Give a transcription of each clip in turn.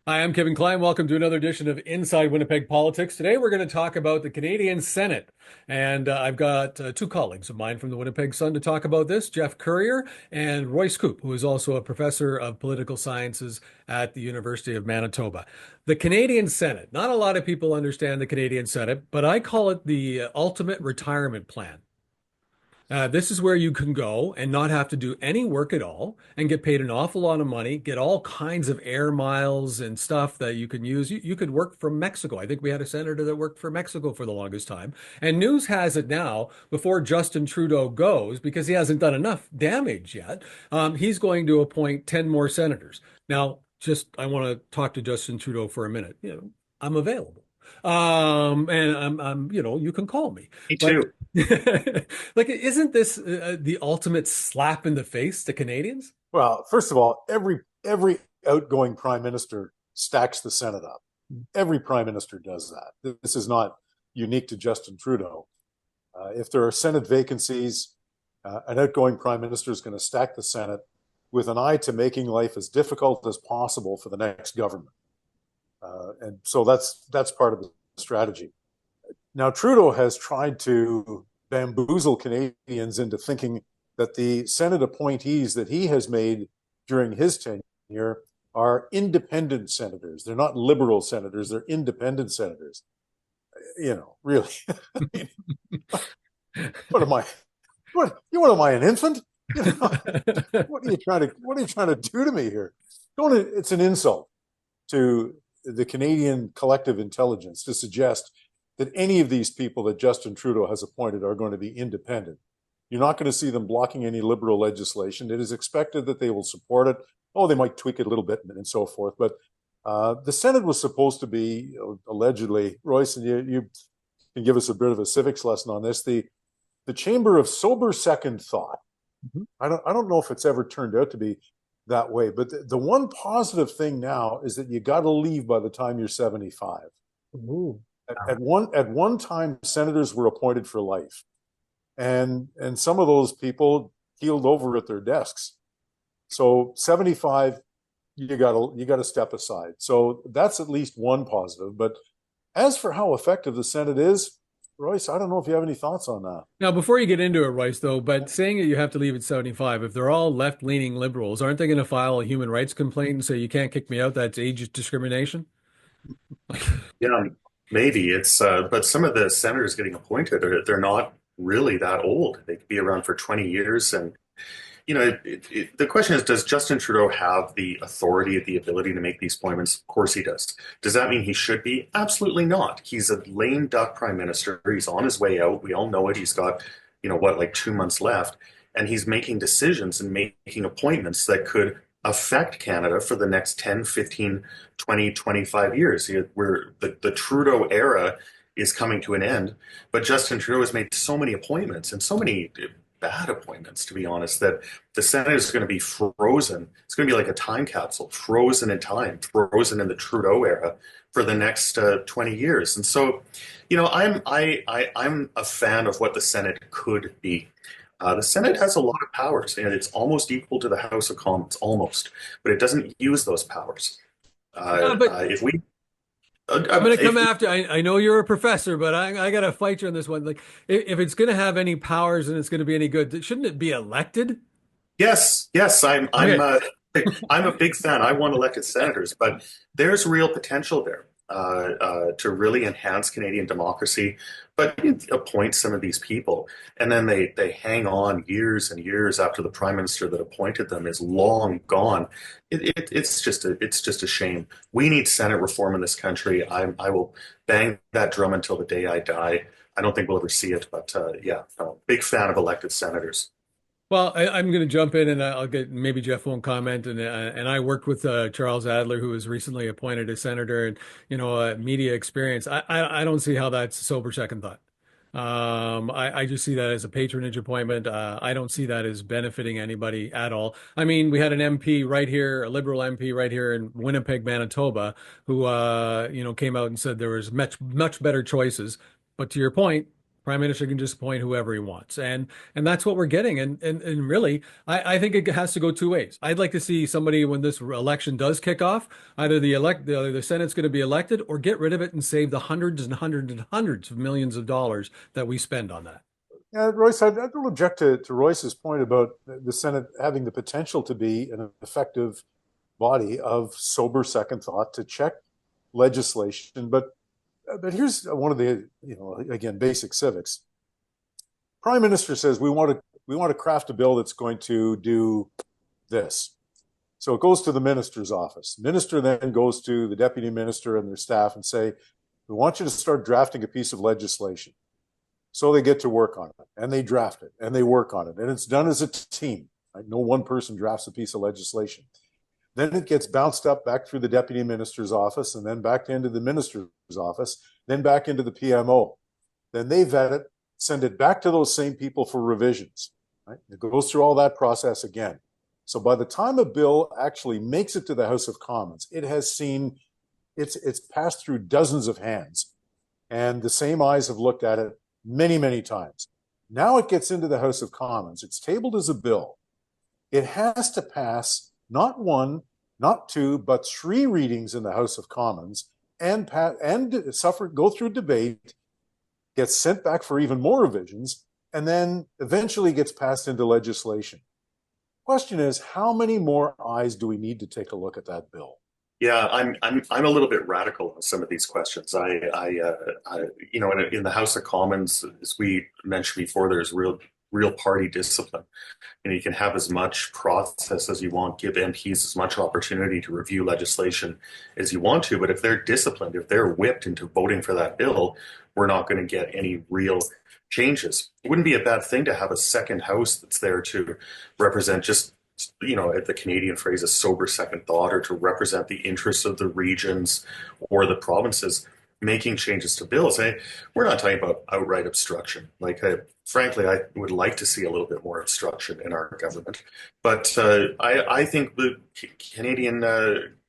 Hi, I'm Kevin Klein. Welcome to another edition of Inside Winnipeg Politics. Today we're going to talk about the Canadian Senate. And I've got two colleagues of mine from the Winnipeg Sun to talk about this, Geoff Currier and Royce Koop, who is also a professor of political sciences at the University of Manitoba. The Canadian Senate. Not a lot of people understand the Canadian Senate, but I call it the ultimate retirement plan. This is where you can go and not have to do any work at all and get paid an awful lot of money, get all kinds of air miles and stuff that you can use. You could work from Mexico. I think we had a senator that worked for Mexico for the longest time. And news has it now, before Justin Trudeau goes, because he hasn't done enough damage yet, he's going to appoint 10 more senators. Now, just I want to talk to Justin Trudeau for a minute. I'm available. And you can call me. Me But too. like, isn't this the ultimate slap in the face to Canadians? Well, first of all, every outgoing prime minister stacks the Senate up. Every prime minister does that. This is not unique to Justin Trudeau. If there are Senate vacancies, an outgoing prime minister is going to stack the Senate with an eye to making life as difficult as possible for the next government. And so that's part of the strategy. Now, Trudeau has tried to bamboozle Canadians into thinking that the Senate appointees that he has made during his tenure are independent senators. They're not liberal senators, they're independent senators. Really. I mean, what am I? Am I an infant? What are you trying to do to me here? It's an insult to the Canadian collective intelligence to suggest that any of these people that Justin Trudeau has appointed are going to be independent. You're not going to see them blocking any liberal legislation. It is expected that they will support it. Oh, they might tweak it a little bit and so forth. But the Senate was supposed to be, allegedly, Royce, and you can give us a bit of a civics lesson on this, the chamber of sober second thought. Mm-hmm. I don't know if it's ever turned out to be that way, but the one positive thing now is that you got to leave by the time you're 75. Ooh. At one time, senators were appointed for life, and some of those people keeled over at their desks. So 75, you gotta step aside. So that's at least one positive. But as for how effective the Senate is, Royce, I don't know if you have any thoughts on that. Now, before you get into it, Royce, though, but saying that you have to leave at 75, if they're all left-leaning liberals, aren't they going to file a human rights complaint and say you can't kick me out? That's age discrimination? Yeah, maybe it's, but some of the senators getting appointed they're not really that old. They could be around for 20 years. And, the question is, does Justin Trudeau have the authority, the ability to make these appointments? Of course he does. Does that mean he should be? Absolutely not. He's a lame duck prime minister. He's on his way out. We all know it. He's got, like 2 months left. And he's making decisions and making appointments that could affect Canada for the next 10, 15, 20, 25 years. Where the Trudeau era is coming to an end, but Justin Trudeau has made so many appointments and so many bad appointments, to be honest, that the Senate is going to be frozen. It's going to be like a time capsule, frozen in time, frozen in the Trudeau era for the next 20 years. And so, I'm a fan of what the Senate could be. The Senate has a lot of powers, and it's almost equal to the House of Commons, almost, but it doesn't use those powers. But If we, I'm going to come if after. I know you're a professor, but I got to fight you on this one. Like, if it's going to have any powers and it's going to be any good, shouldn't it be elected? Yes, yes, I'm Okay. I'm a big fan. I want elected senators, but there's real potential there to really enhance Canadian democracy. But you appoint some of these people, and then they hang on years and years after the prime minister that appointed them is long gone. It's just a shame. We need Senate reform in this country. I will bang that drum until the day I die. I don't think we'll ever see it, but yeah, no, big fan of elected senators. Well, I'm going to jump in and I'll get maybe Jeff won't comment. And I worked with Charles Adler, who was recently appointed a senator, and media experience. I don't see how that's sober second thought. I just see that as a patronage appointment. I don't see that as benefiting anybody at all. I mean, we had an MP right here, a Liberal MP right here in Winnipeg, Manitoba, who came out and said there was much better choices. But to your point, Prime Minister can just appoint whoever he wants. And that's what we're getting. And really, I think it has to go two ways. I'd like to see somebody, when this election does kick off, either the Senate's going to be elected, or get rid of it and save the hundreds and hundreds and hundreds of millions of dollars that we spend on that. Yeah, Royce, I don't object to Royce's point about the Senate having the potential to be an effective body of sober second thought to check legislation. But here's one of the, again, basic civics. Prime Minister says we want to craft a bill that's going to do this. So it goes to the minister's office. Minister then goes to the deputy minister and their staff and say, we want you to start drafting a piece of legislation. So they get to work on it, and they draft it, and they work on it, and it's done as a team. Right? No one person drafts a piece of legislation. Then it gets bounced up back through the deputy minister's office, and then back into the minister's office, then back into the PMO. Then they vet it, send it back to those same people for revisions. Right? It goes through all that process again. So by the time a bill actually makes it to the House of Commons, it has seen it's passed through dozens of hands, and the same eyes have looked at it many, many times. Now it gets into the House of Commons. It's tabled as a bill. It has to pass not one, not two, but three readings in the House of Commons and go through debate, gets sent back for even more revisions, and then eventually gets passed into legislation. Question is, how many more eyes do we need to take a look at that bill? Yeah, I'm a little bit radical on some of these questions. In the House of Commons, as we mentioned before, there's real party discipline. You can have as much process as you want, give MPs as much opportunity to review legislation as you want to. But if they're disciplined, if they're whipped into voting for that bill, we're not going to get any real changes. It wouldn't be a bad thing to have a second house that's there to represent just, the Canadian phrase, a sober second thought, or to represent the interests of the regions or the provinces making changes to bills. We're not talking about outright obstruction. Frankly, I would like to see a little bit more obstruction in our government. But I think the Canadian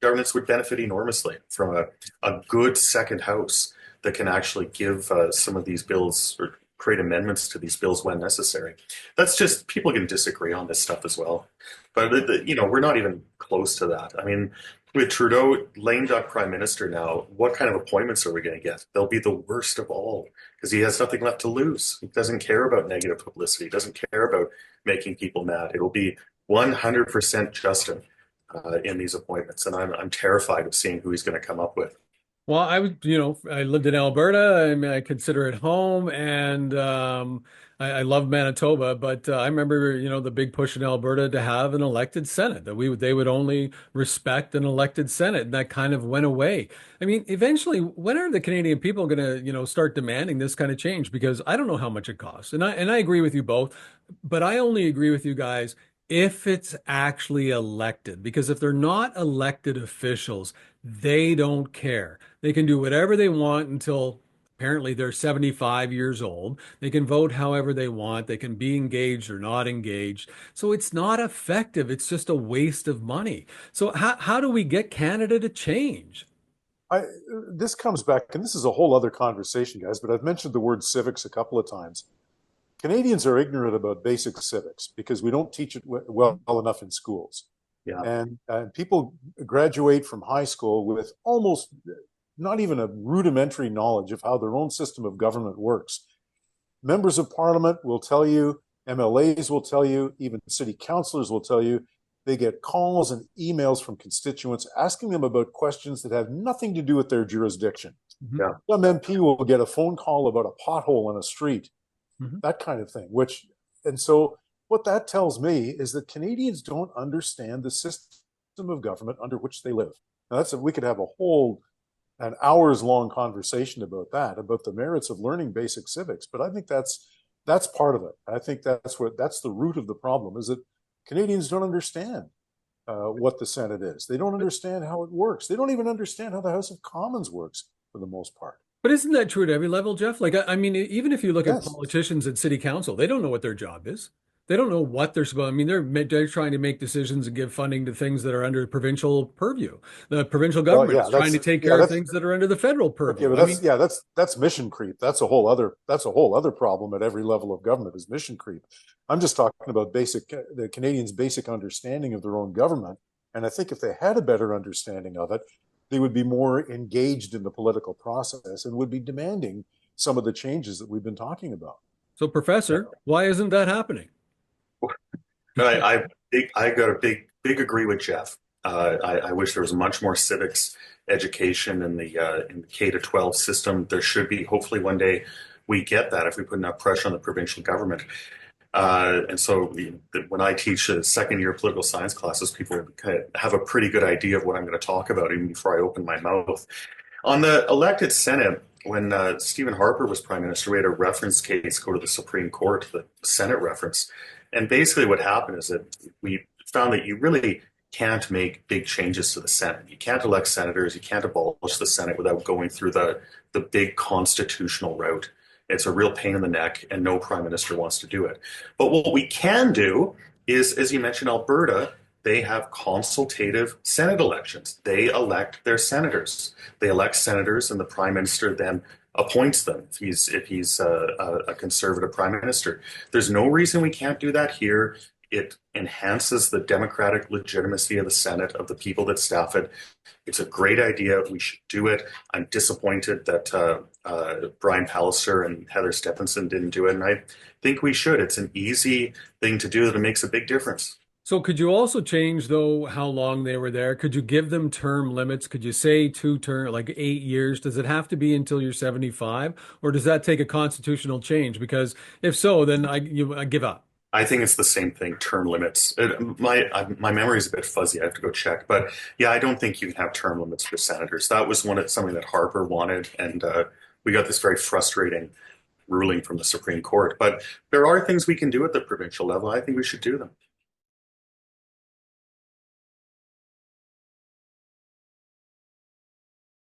governments would benefit enormously from a good second house that can actually give some of these bills, or create amendments to these bills when necessary. That's just, people can disagree on this stuff as well. But, we're not even close to that. I mean, with Trudeau lame duck prime minister now, what kind of appointments are we going to get? They'll be the worst of all, because he has nothing left to lose. He doesn't care about negative publicity. He doesn't care about making people mad. It'll be 100% Justin in these appointments. And I'm terrified of seeing who he's going to come up with. Well, I lived in Alberta. I mean, I consider it home, and I love Manitoba. But I remember, the big push in Alberta to have an elected Senate, that they would only respect an elected Senate, and that kind of went away. I mean, eventually, when are the Canadian people going to, start demanding this kind of change? Because I don't know how much it costs, and I agree with you both, but I only agree with you guys if it's actually elected, because if they're not elected officials, they don't care. They can do whatever they want until apparently they're 75 years old. They can vote however they want. They can be engaged or not engaged. So it's not effective. It's just a waste of money. So how do we get Canada to change? This comes back, and this is a whole other conversation, guys, but I've mentioned the word civics a couple of times. Canadians are ignorant about basic civics because we don't teach it well enough in schools. Yeah. And people graduate from high school with almost not even a rudimentary knowledge of how their own system of government works. Members of Parliament will tell you, MLAs will tell you, even city councillors will tell you, they get calls and emails from constituents asking them about questions that have nothing to do with their jurisdiction. Mm-hmm. Yeah. Some MP will get a phone call about a pothole on a street, that kind of thing. And so what that tells me is that Canadians don't understand the system of government under which they live. Now, we could have an hours-long conversation about that, about the merits of learning basic civics. But I think that's part of it. I think that's the root of the problem, is that Canadians don't understand what the Senate is. They don't understand how it works. They don't even understand how the House of Commons works for the most part. But isn't that true at every level, Geoff? I mean, even if you look at politicians at city council, they don't know what their job is. They don't know what they're supposed. I mean, they're trying to make decisions and give funding to things that are under provincial purview. The provincial Well, government is trying to take care of things that are under the federal okay, purview. but I mean, that's mission creep. That's a whole other problem at every level of government is mission creep. I'm just talking about the Canadians' basic understanding of their own government, and I think if they had a better understanding of it, they would be more engaged in the political process and would be demanding some of the changes that we've been talking about. so, Professor, why isn't that happening? I got a big agree with Geoff. I wish there was much more civics education in the K to 12 system. There should be. Hopefully, one day we get that if we put enough pressure on the provincial government. And so when I teach second year political science classes, people kind of have a pretty good idea of what I'm going to talk about even before I open my mouth. On the elected Senate, when Stephen Harper was Prime Minister, we had a reference case go to the Supreme Court, the Senate reference. And basically what happened is that we found that you really can't make big changes to the Senate. You can't elect senators. You can't abolish the Senate without going through the big constitutional route. It's a real pain in the neck, and no prime minister wants to do it. But what we can do is, as you mentioned, Alberta, they have consultative Senate elections. They elect their senators. They elect senators, and the prime minister then appoints them if he's a conservative prime minister. There's no reason we can't do that here. It enhances the democratic legitimacy of the Senate, of the people that staff it. It's a great idea. We should do it. I'm disappointed that Brian Pallister and Heather Stephenson didn't do it, and I think we should. It's an easy thing to do that makes a big difference. So could you also change though how long they were there? Could you give them term limits? Could you say like 8 years? Does it have to be until you're 75, or does that take a constitutional change? Because if so, then I give up. I think it's the same thing, term limits. My memory is a bit fuzzy. I have to go check. But yeah, I don't think you can have term limits for senators. That was something that Harper wanted, and we got this very frustrating ruling from the Supreme Court. But there are things we can do at the provincial level. I think we should do them.